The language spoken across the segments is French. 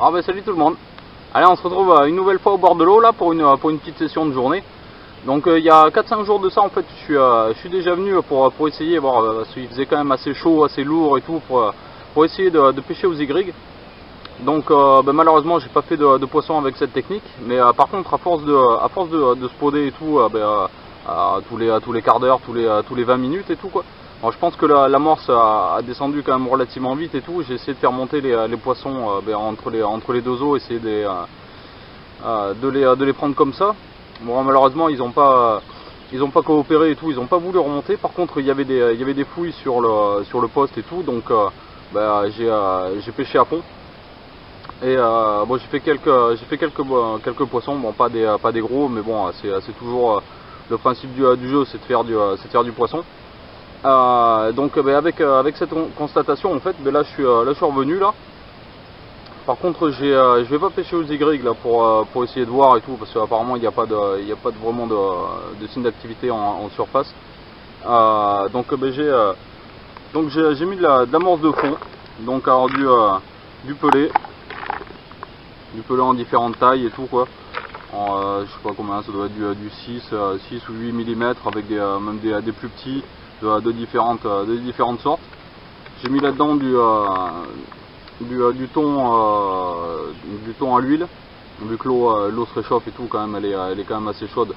Ah bah salut tout le monde. Allez, on se retrouve une nouvelle fois au bord de l'eau là pour une petite session de journée. Donc il y a 4-5 jours de ça en fait je suis déjà venu pour essayer, voir parce qu'il faisait quand même assez chaud, assez lourd et tout pour essayer de pêcher aux aigrigs. Donc malheureusement j'ai pas fait de poisson avec cette technique, mais par contre à force de spoder et tout, tous les quarts d'heure, tous les 20 minutes et tout quoi. Alors, je pense que l'amorce a descendu quand même relativement vite et tout. J'ai essayé de faire monter les poissons entre les deux eaux, essayer de les prendre comme ça. Bon, malheureusement ils n'ont pas coopéré et tout, ils n'ont pas voulu remonter. Par contre il y avait des fouilles sur le poste et tout, donc j'ai pêché à fond. Et bon, j'ai fait quelques poissons, bon pas des gros, mais bon c'est toujours le principe du jeu, c'est de faire du poisson. Donc avec cette constatation en fait, là je suis revenu là. Par contre je vais pas pêcher aux aigrigs là pour essayer de voir et tout, parce qu'apparemment il n'y a pas vraiment de signe d'activité en surface. Donc j'ai mis de l'amorce de fond, donc alors du pelé en différentes tailles et tout quoi. Je sais pas combien, ça doit être du 6 ou 8 mm avec même des plus petits de différentes sortes. J'ai mis là-dedans du thon à l'huile, vu que l'eau se réchauffe et tout, quand même elle est quand même assez chaude.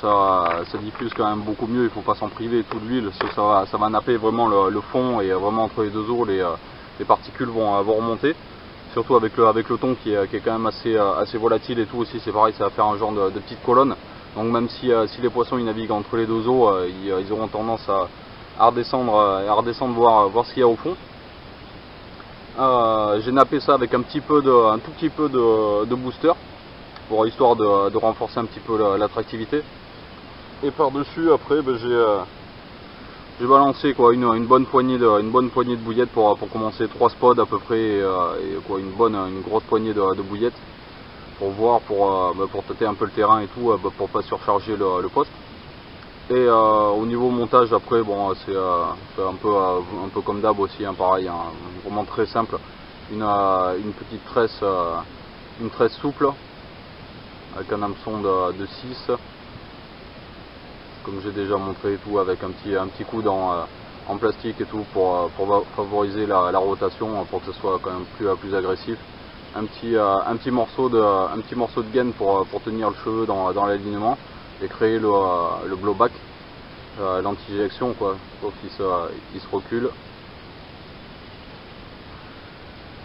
Ça diffuse quand même beaucoup mieux, il faut pas s'en priver, tout de l'huile, ça va napper vraiment le fond, et vraiment entre les deux eaux les particules vont remonter. Surtout avec le thon qui est quand même assez volatile et tout aussi, c'est pareil, ça va faire un genre de petite colonne. Donc même si les poissons ils naviguent entre les deux eaux, ils auront tendance à redescendre voir ce qu'il y a au fond. J'ai nappé ça avec un tout petit peu de booster, histoire de renforcer un petit peu l'attractivité. Et par dessus après j'ai balancé quoi, une bonne poignée de bouillettes pour commencer 3 spots à peu près, et quoi, une grosse poignée de bouillettes pour voir, pour tâter un peu le terrain et tout, pour pas surcharger le poste. Et au niveau montage après, bon c'est un peu comme d'hab aussi, hein, pareil, hein, vraiment très simple. Une petite tresse, une tresse souple avec un hameçon de 6, comme j'ai déjà montré et tout, avec un petit coude en plastique et tout pour favoriser la rotation, pour que ce soit quand même plus agressif. Un petit morceau de gaine pour tenir le cheveu dans l'alignement et créer le blowback, l'anti-éjection quoi, pour qu'il se recule.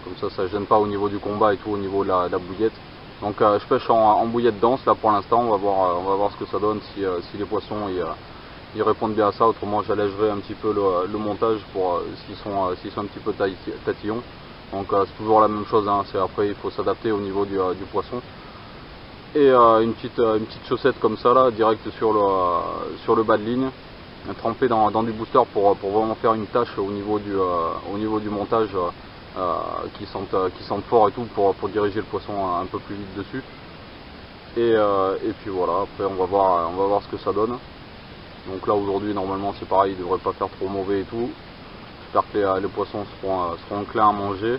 Comme ça gêne pas au niveau du combat et tout, au niveau de la bouillette. Donc je pêche en bouillette dense là pour l'instant, on va voir ce que ça donne, si les poissons ils répondent bien à ça. Autrement j'allégerai un petit peu le montage pour s'ils sont un petit peu tatillons. Donc c'est toujours la même chose, hein, après il faut s'adapter au niveau du poisson. Et une petite chaussette comme ça là, direct sur le bas de ligne, trempée dans du booster pour vraiment faire une tâche au niveau du montage, qui sentent fort et tout, pour diriger le poisson un peu plus vite dessus. Et puis voilà, après on va voir ce que ça donne. Donc là aujourd'hui normalement c'est pareil, il devrait pas faire trop mauvais et tout. J'espère que les poissons seront enclins à manger.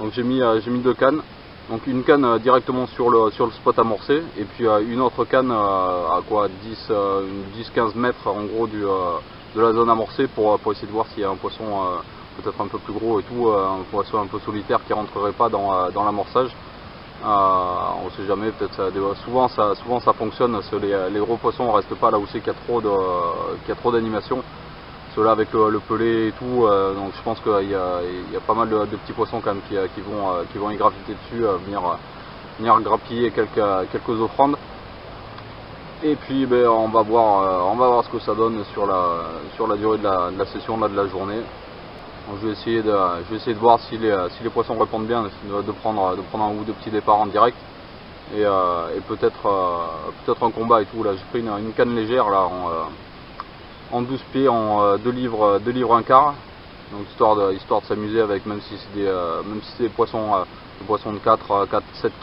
Donc j'ai mis 2 cannes. Donc une canne directement sur le spot amorcé, et puis une autre canne à quoi 10-15 mètres en gros de la zone amorcée, pour essayer de voir s'il y a un poisson peut-être un peu plus gros et tout, un poisson un peu solitaire qui rentrerait pas dans l'amorçage. On sait jamais, peut-être souvent ça fonctionne, les gros poissons ne restent pas là où c'est qu'il y a trop d'animation. Ceux-là avec le pelé et tout, donc je pense qu'il y a pas mal de petits poissons quand même qui vont y graviter dessus, venir grappiller quelques offrandes. Et puis on va voir ce que ça donne sur la durée de la session là, de la journée. Donc, je vais essayer de voir si les poissons répondent bien, de prendre un ou deux petits départs en direct, et peut-être un combat et tout. Là j'ai pris une canne légère là en 12 pieds, en 2 livres un quart, donc histoire de s'amuser avec, même si c'est des poissons de 4-7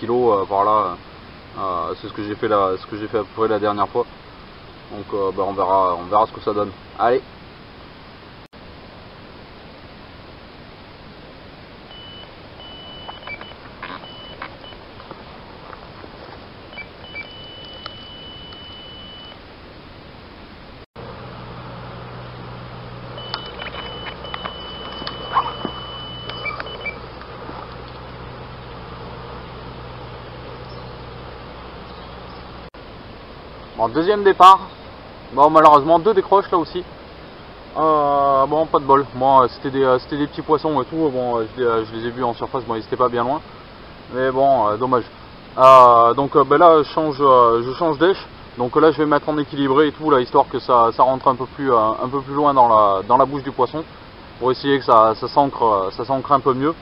kg par là. C'est ce que j'ai fait à peu près la dernière fois. Donc on verra ce que ça donne. Allez. Bon, deuxième départ. Bon, malheureusement 2 décroches là aussi. Bon, pas de bol. Bon, c'était des petits poissons et tout. Bon, je les ai vus en surface. Bon, ils étaient pas bien loin. Mais bon, dommage. Donc ben là, je change d'èche. Donc là, je vais mettre en équilibré et tout là, histoire que ça rentre un peu plus loin dans la bouche du poisson, pour essayer que ça s'ancre un peu mieux.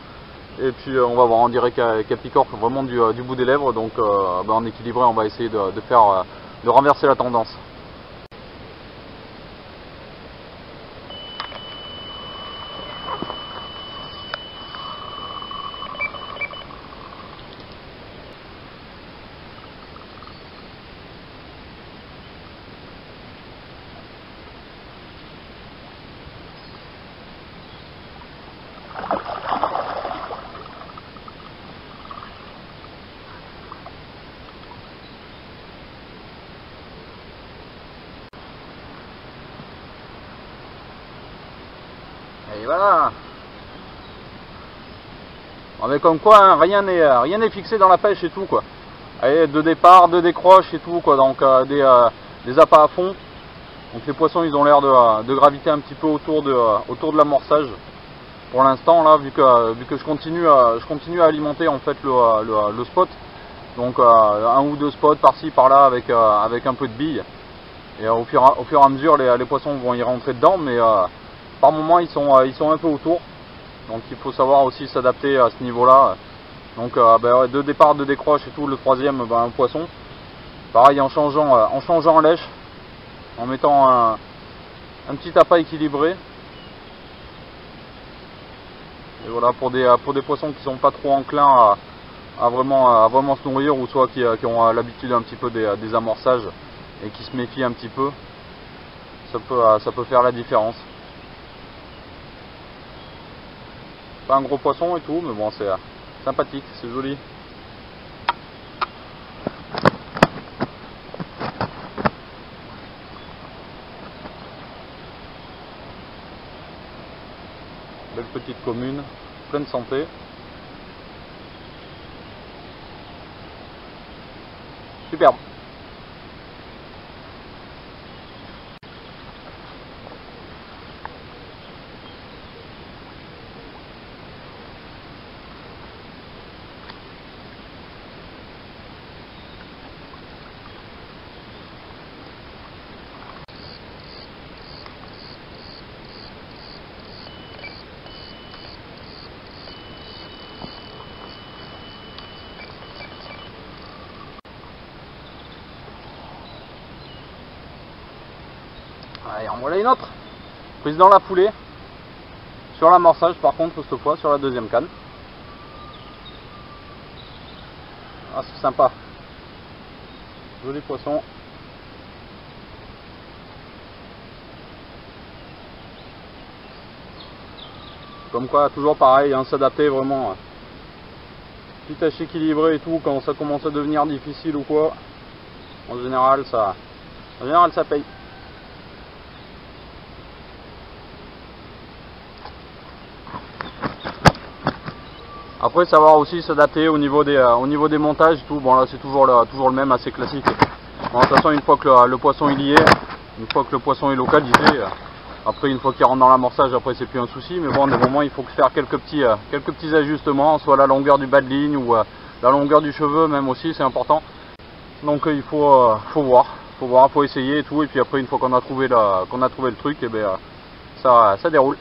Et puis on va voir, on dirait qu'elle picore vraiment du bout des lèvres. Donc ben, en équilibré, on va essayer de renverser la tendance. Et voilà. On est comme quoi, hein, rien n'est fixé dans la pêche et tout quoi. Allez, 2 départs, 2 décroches et tout quoi. Donc des appâts à fond. Donc les poissons, ils ont l'air de graviter un petit peu autour de l'amorçage. Pour l'instant là, vu que je continue à alimenter en fait le spot. Donc 1 ou 2 spots par-ci par-là avec un peu de billes. Et au fur et à mesure, les poissons vont y rentrer dedans, mais par moment ils sont un peu autour. Donc il faut savoir aussi s'adapter à ce niveau-là. Donc ben, 2 départs, 2 décroches et tout. Le troisième, ben, un poisson. Pareil, en changeant lèche, en mettant un petit appât équilibré. Et voilà, pour des poissons qui sont pas trop enclins à vraiment se nourrir, ou soit qui ont l'habitude un petit peu des amorçages et qui se méfient un petit peu, ça peut faire la différence. Pas un gros poisson et tout, mais bon, c'est sympathique, c'est joli. Belle petite commune, pleine santé. Superbe. Allez, en voilà une autre. Prise dans la foulée. Sur l'amorçage par contre, cette fois, sur la deuxième canne. Ah, c'est sympa. Joli poisson. Comme quoi, toujours pareil, hein, s'adapter vraiment. Petit tâche équilibré et tout, quand ça commence à devenir difficile ou quoi. En général, ça paye. Après, savoir aussi s'adapter au niveau des montages et tout. Bon, là c'est toujours le même, assez classique. Bon, de toute façon, une fois que le poisson il y est, une fois que le poisson est localisé, après une fois qu'il rentre dans l'amorçage, après c'est plus un souci. Mais bon, des moments il faut faire quelques petits ajustements, soit la longueur du bas de ligne ou la longueur du cheveu même aussi, c'est important. Donc il faut voir, faut essayer et tout. Et puis après, une fois qu'on a trouvé le truc, et ben ça déroule.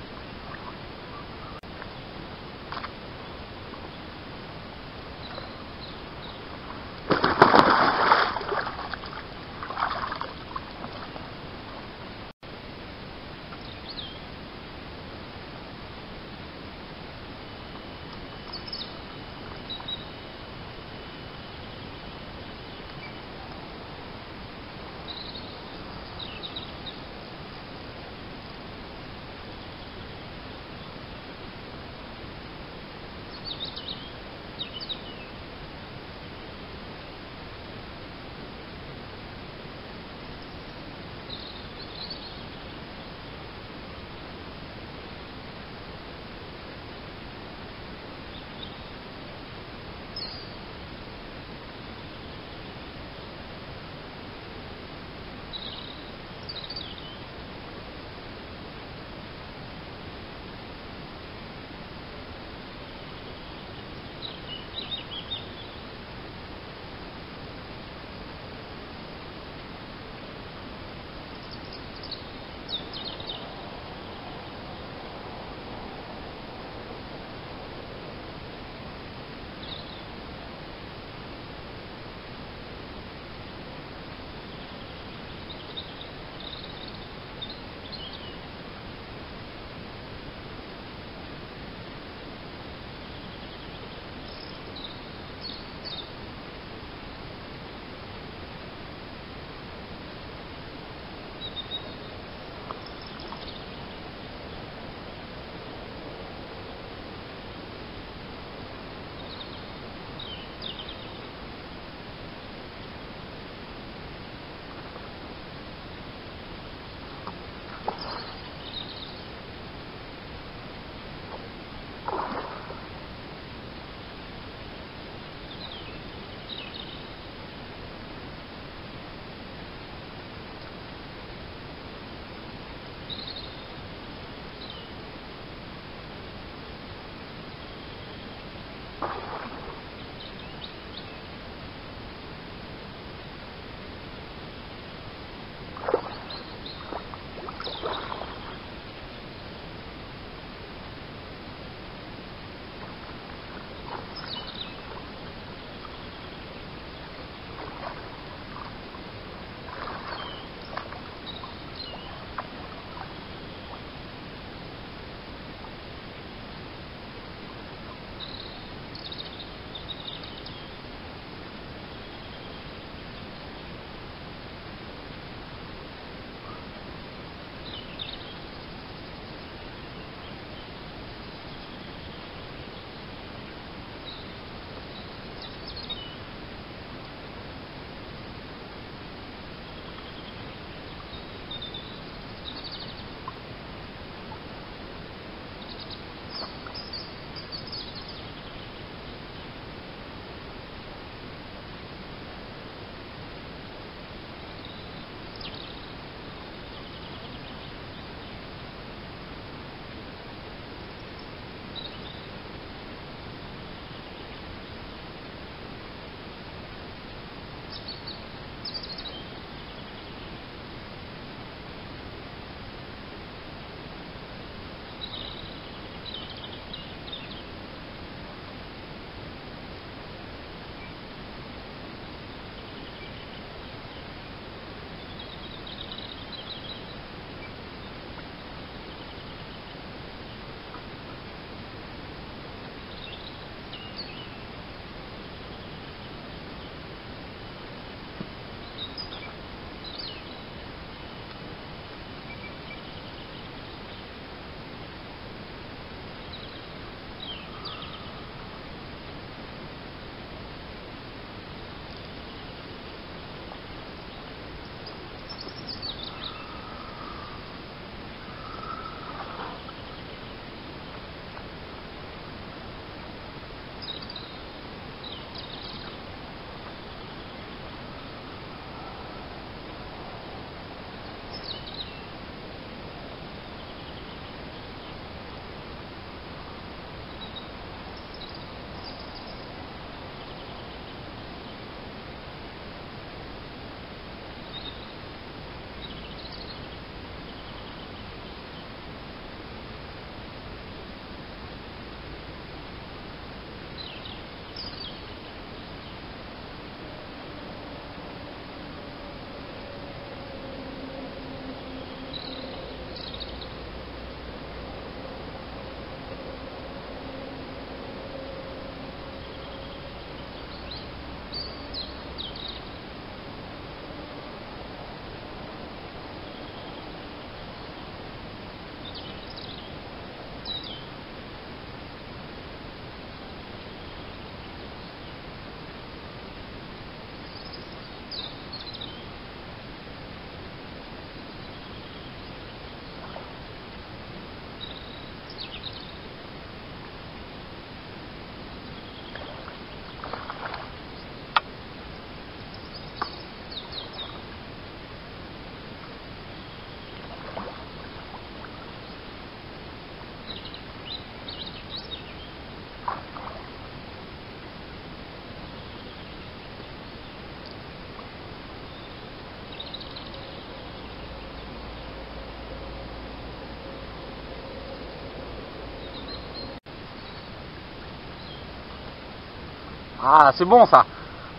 Ah, c'est bon ça.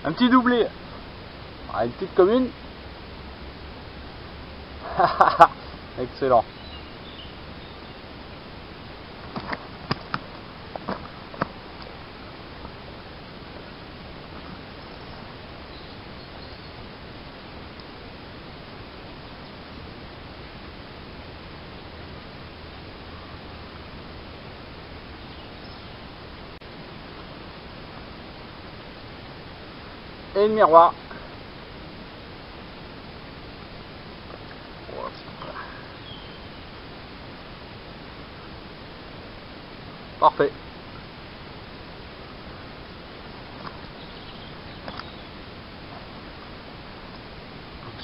Un petit doublé. Ah, une petite commune. Excellent. Et le miroir. Oh, parfait.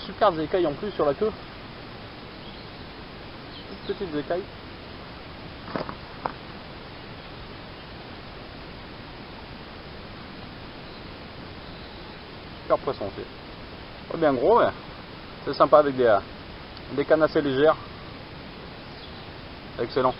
Super des écailles en plus sur la queue. Toutes petites écailles. Super poisson aussi. Pas bien gros, mais c'est sympa avec des cannes assez légères. Excellent.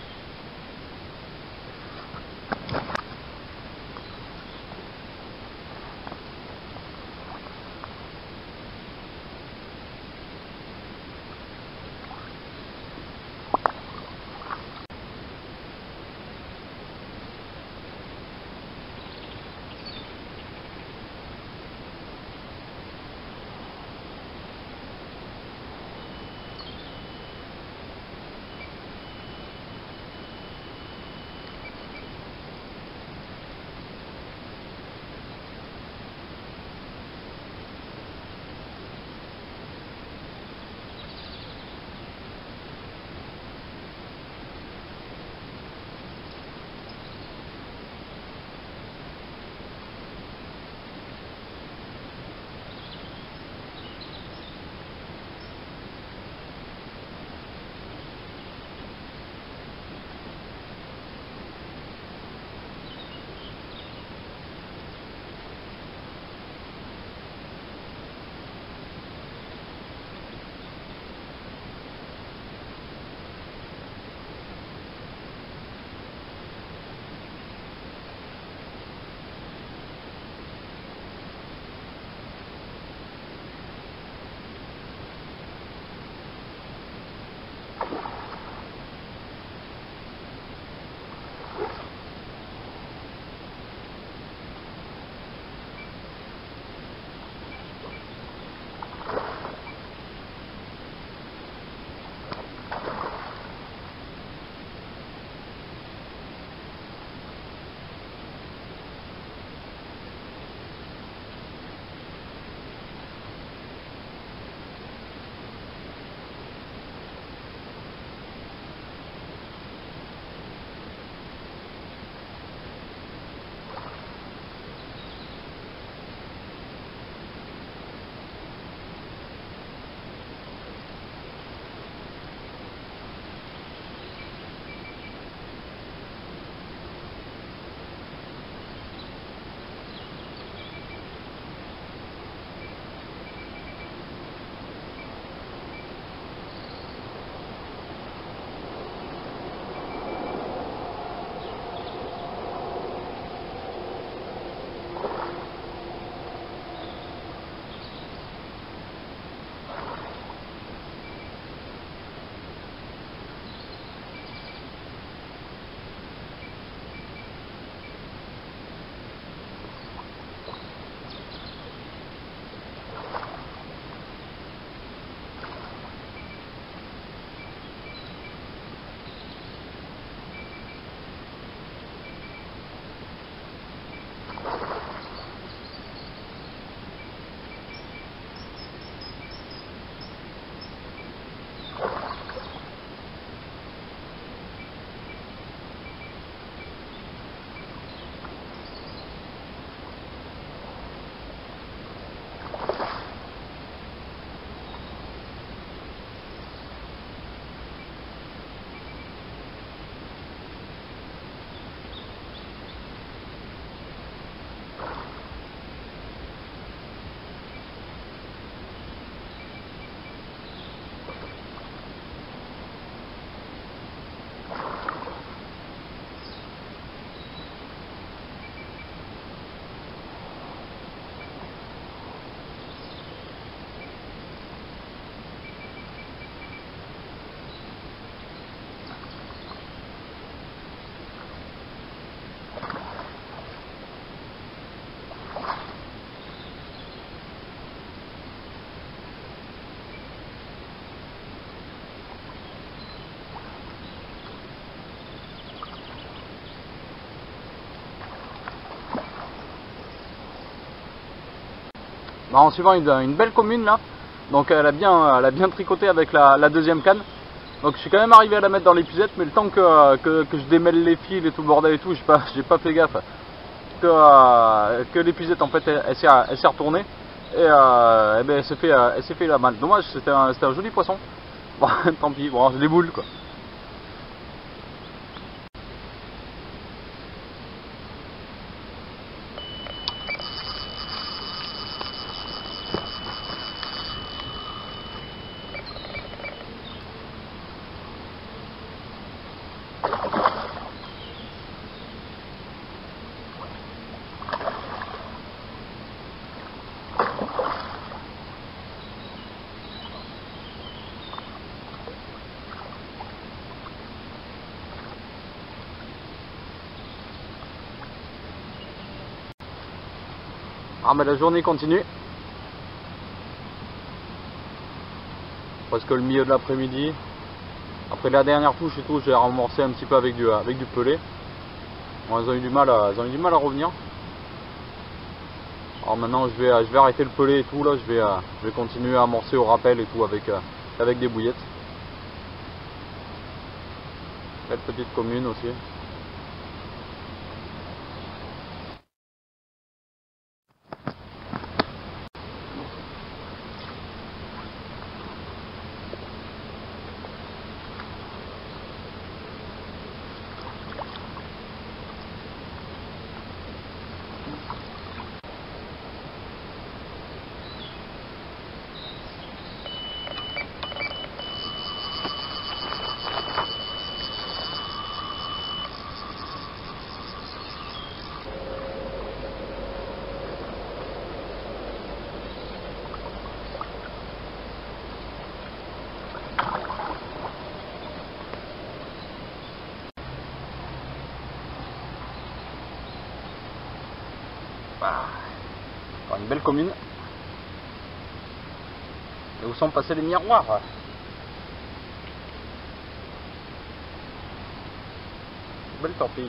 en suivant une belle commune là. Donc elle a bien tricoté avec la deuxième canne. Donc je suis quand même arrivé à la mettre dans l'épuisette, mais le temps que je démêle les fils et tout le bordel et tout, j'ai pas fait gaffe que l'épuisette en fait elle s'est retournée et ben, elle s'est fait la mal. Dommage, c'était un joli poisson. Bon, tant pis, bon, je les boule quoi. Ah mais la journée continue. Presque le milieu de l'après-midi. Après la dernière touche et tout, j'ai amorcé un petit peu avec du pelé. Bon, ils ont eu du mal à revenir. Alors maintenant je vais arrêter le pelé et tout là, je vais continuer à amorcer au rappel et tout avec des bouillettes. Belle petite commune aussi. Voilà. Encore une belle commune. Et où sont passés les miroirs? Belle torpille.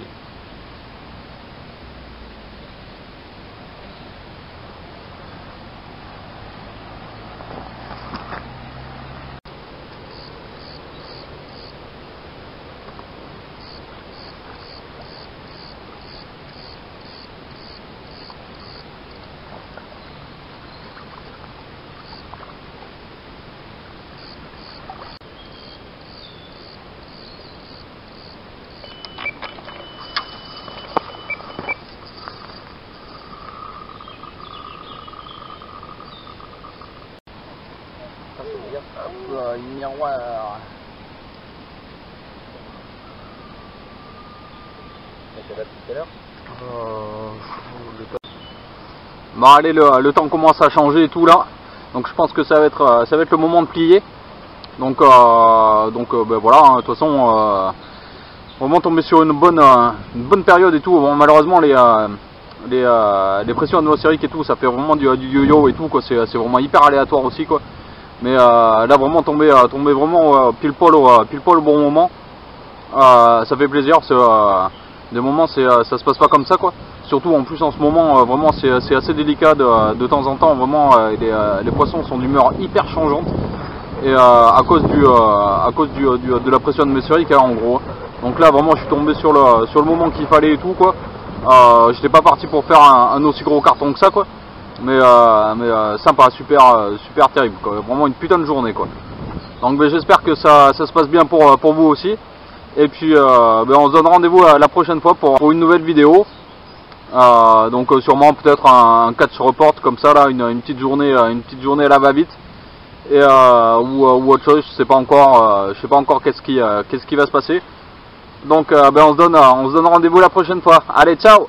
Miroir. Bon allez, le temps commence à changer et tout là, donc je pense que ça va être le moment de plier. Donc ben voilà, hein, de toute façon vraiment tomber sur une bonne période et tout. Bon, malheureusement les pressions atmosphériques et tout, ça fait vraiment du yo-yo et tout quoi. C'est vraiment hyper aléatoire aussi quoi. Mais là vraiment tomber vraiment pile poil au bon moment, ça fait plaisir. Des moments ça se passe pas comme ça quoi. Surtout en plus en ce moment vraiment c'est assez délicat de temps en temps. Vraiment les poissons sont d'humeur hyper changeante et à cause de la pression atmosphérique hein, en gros. Donc là vraiment je suis tombé sur le moment qu'il fallait et tout quoi. J'étais pas parti pour faire un aussi gros carton que ça quoi. Mais sympa, super terrible quoi. Vraiment une putain de journée quoi. Donc j'espère que ça se passe bien pour vous aussi. Et puis on se donne rendez-vous la prochaine fois pour une nouvelle vidéo. Donc sûrement peut-être un catch report comme ça là, une petite journée à la va-vite. Et ou autre chose, je sais pas encore qu'est-ce qui va se passer. Donc on se donne rendez-vous la prochaine fois. Allez, ciao!